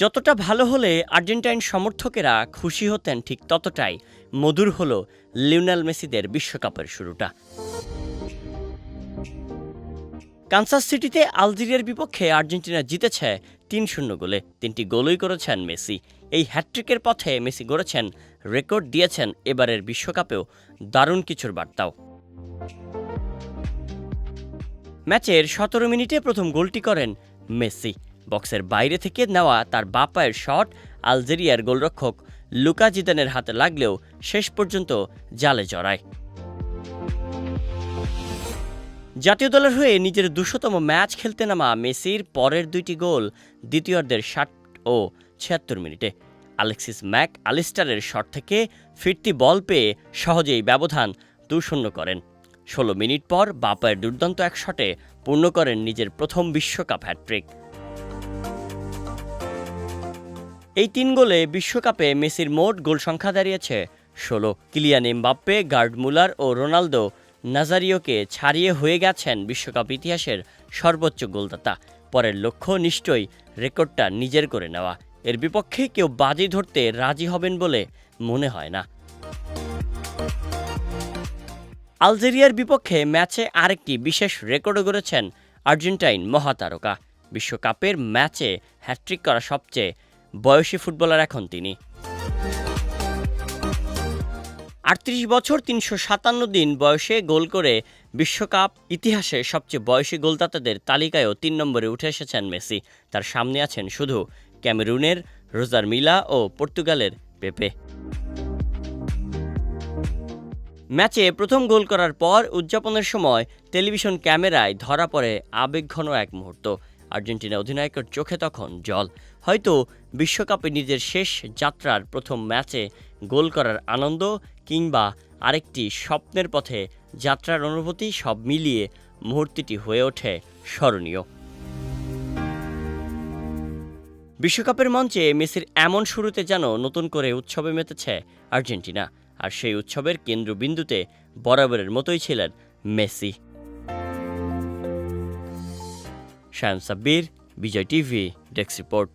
যতটা ভালো হলে আর্জেন্টাইন সমর্থকেরা খুশি হতেন, ঠিক ততটাই মধুর হলো লিওনেল মেসিদের বিশ্বকাপের শুরুটা। কানসাস সিটিতে আলজেরিয়ার বিপক্ষে আর্জেন্টিনা জিতেছে ৩-০ গোলে। ৩টি গোলই করেছেন মেসি। এই হ্যাটট্রিকের পথে মেসি গড়েছেন রেকর্ড, দিয়েছেন এবারের বিশ্বকাপেও দারুণ কিছুর বার্তাও। ম্যাচের ১৭ মিনিটে প্রথম গোলটি করেন মেসি। বক্সের বাইরে থেকে নেওয়া তার বাঁ পায়ের শট আলজেরিয়ার গোলরক্ষক লুকা জিদানের হাতে লাগলেও শেষ পর্যন্ত জালে জড়ায়। জাতীয় দলের হয়ে নিজের ২০০তম ম্যাচ খেলতে নামা মেসির পরের দুইটি গোল দ্বিতীয়ার্ধের ৬০ ও ৭৬ মিনিটে। আলেক্সিস ম্যাক আলিস্টারের শট থেকে ফিরতি বল পেয়ে সহজেই ব্যবধান ২-০ করেন। ১৬ মিনিট পর বাঁ পায়ের দুর্দান্ত এক শটে পূর্ণ করেন নিজের প্রথম বিশ্বকাপ হ্যাটট্রিক। এই ৩ গোলে বিশ্বকাপে মেসির মোট গোল সংখ্যা দাঁড়িয়েছে ১৬। কিলিয়ান এমবাপ্পে, গার্ড মুলার ও রোনালদো নাজারিওকে ছাড়িয়ে হয়ে গেছেন বিশ্বকাপ ইতিহাসের সর্বোচ্চ গোলদাতা। পরের লক্ষ্য নিশ্চয়ই রেকর্ডটা নিজের করে নেওয়া। এর বিপক্ষে কেউ বাজি ধরতে রাজি হবেন বলে মনে হয় না। আলজেরিয়ার বিপক্ষে ম্যাচে আরেকটি বিশেষ রেকর্ডও গড়েছেন আর্জেন্টাইন মহাতারকা। বিশ্বকাপের ম্যাচে হ্যাটট্রিক করা সবচেয়ে বয়সী ফুটবলার এখন তিনি। ৩৮ বছর ৩৫৭ দিন বয়সে গোল করে বিশ্বকাপ ইতিহাসে সবচেয়ে বয়সী গোলদাতাদের তালিকায়ও ৩ নম্বরে উঠে এসেছেন মেসি। তার সামনে আছেন শুধু ক্যামেরুনের রোজার মিলা ও পর্তুগালের পেপে। ম্যাচে প্রথম গোল করার পর উদযাপনের সময় টেলিভিশন ক্যামেরায় ধরা পড়ে আবেগঘন এক মুহূর্ত। আর্জেন্টিনা অধিনায়কের চোখে তখন জল। হয়তো বিশ্বকাপে নিজের শেষ যাত্রার প্রথম ম্যাচে গোল করার আনন্দ, কিংবা আরেকটি স্বপ্নের পথে যাত্রার অনুভূতি, সব মিলিয়ে মুহূর্তটি হয়ে ওঠে স্মরণীয়। বিশ্বকাপের মঞ্চে মেসির এমন শুরুতে যেন নতুন করে উৎসবে মেতেছে আর্জেন্টিনা। আর সেই উৎসবের কেন্দ্রবিন্দুতে বরাবরের মতোই ছিলেন মেসি। শায়ান সাব্বির, বিজয় টিভি, ডেস্ক রিপোর্ট।